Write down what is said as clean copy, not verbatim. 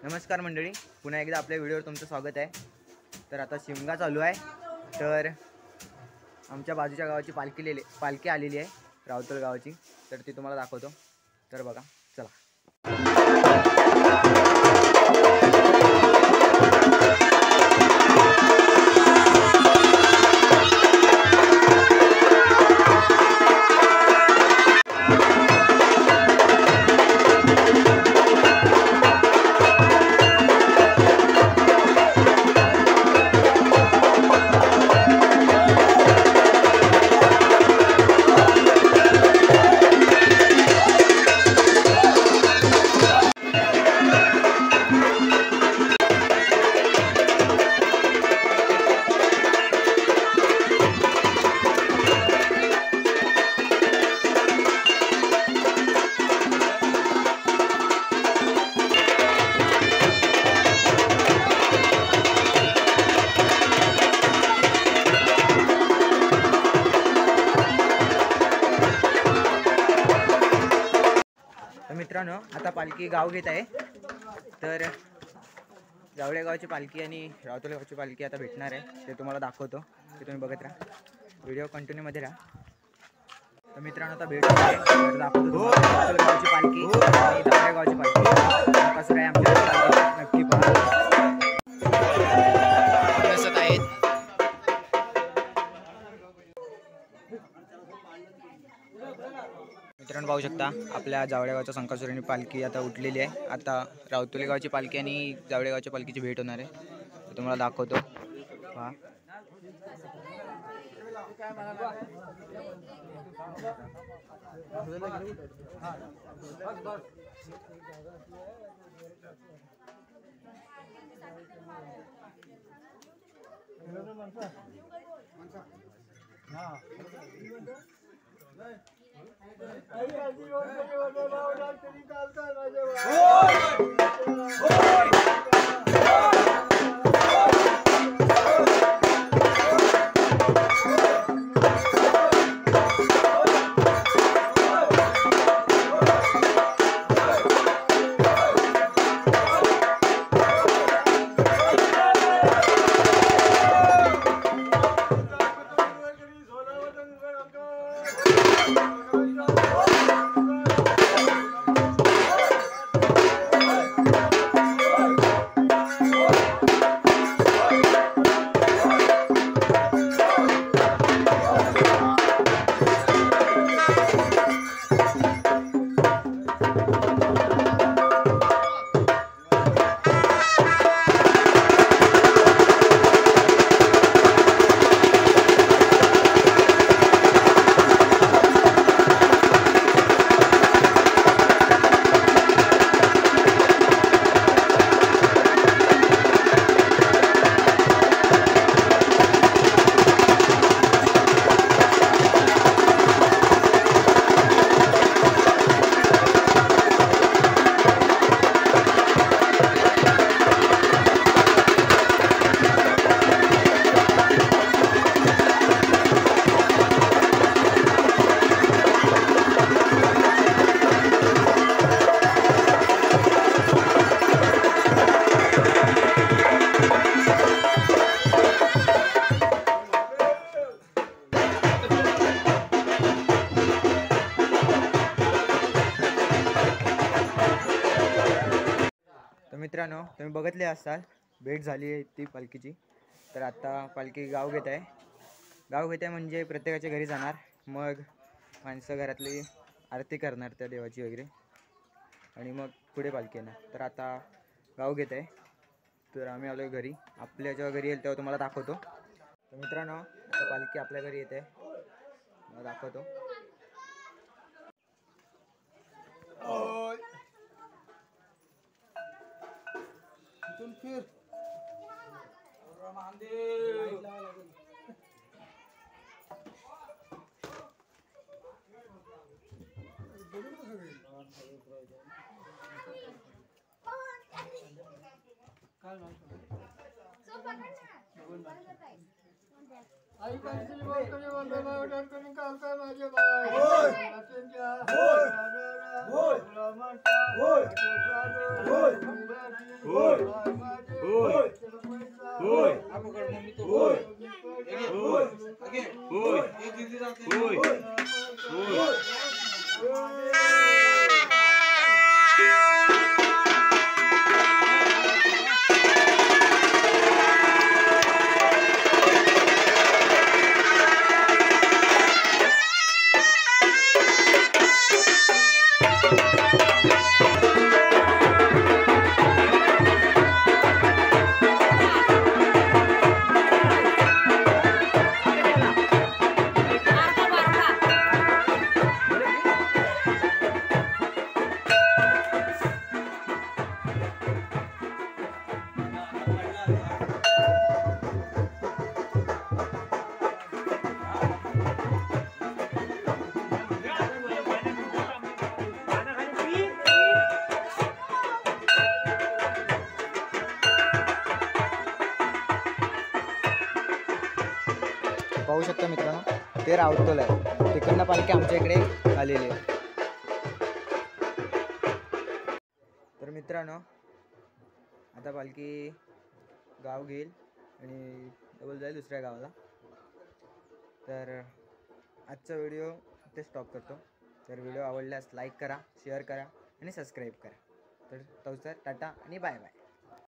नमस्कार मंडळी, पुन्हा एकदा आपल्या व्हिडिओवर तुमचं स्वागत आहे। तर आता शिमगा चालू आहे। तर आमच्या बाजूच्या गावाची पालखी आलेली आहे, रावतळ गावाची। तर ती तुम्हाला दाखवतो। तर बघा, चला। मित्रांनो, आता पालखी गाव घेत आहे। तर जावळे गावची पालखी आणि रावतळ गावची पालखी आता भेटणार आहे, ते तुम्हाला दाखवतो। ते तुम्ही बघत राहा, व्हिडिओ कंटिन्यू मध्ये राहा। तर मित्रांनो, आता भेट आहे, तर दाखवतो रावतळ गावची पालखी आणि जावळे गावची पालखी कसं आहे आमच्या नक्की पहा। मित्रांनो, पाहू शकता आपल्या जावळेगावच्या संकासुरांनी पालखी आता उठलेली आहे। आता रावतुले गावची पालखी आणि जावळेगावच्या पालखीची भेट होणार आहे, ते तुम्हाला दाखवतो। पहा, मित्रांनो, तुम्ही बघितले असाल भेट झाली आहे ती पालखीची। तर आता पालखी गाव घेत आहे म्हणजे प्रत्येकाच्या घरी जाणार, मग माणसं घरातली आरती करणार त्या देवाची वगैरे, आणि मग पुढे पालखी येणार। तर आता गाव घेत आहे, तर आम्ही आलो घरी। आपल्या जेव्हा घरी येईल तेव्हा तुम्हाला दाखवतो। तर मित्रांनो, आता पालखी आपल्या घरी येते, मला दाखवतो। फिर आई कांचन बोलतोय वंदना उडन करून कालका माझे बाय होय नाचून जा होय रामा होय रामा होय होय पाहू शकता मित्रांनो, ते रावतोल आहे. तिकडनं पालखी आमच्या इकडे आलेली आहे. तर मित्रांनो, आता पालखी गाव घेईल आणि डबल जाईल दुसऱ्या गावाला. तर आजचा व्हिडिओ इथे स्टॉप करतो. तर व्हिडिओ आवडल्यास लाईक करा, शेअर करा आणि सबस्क्राईब करा. तर टाटा आणि बाय बाय.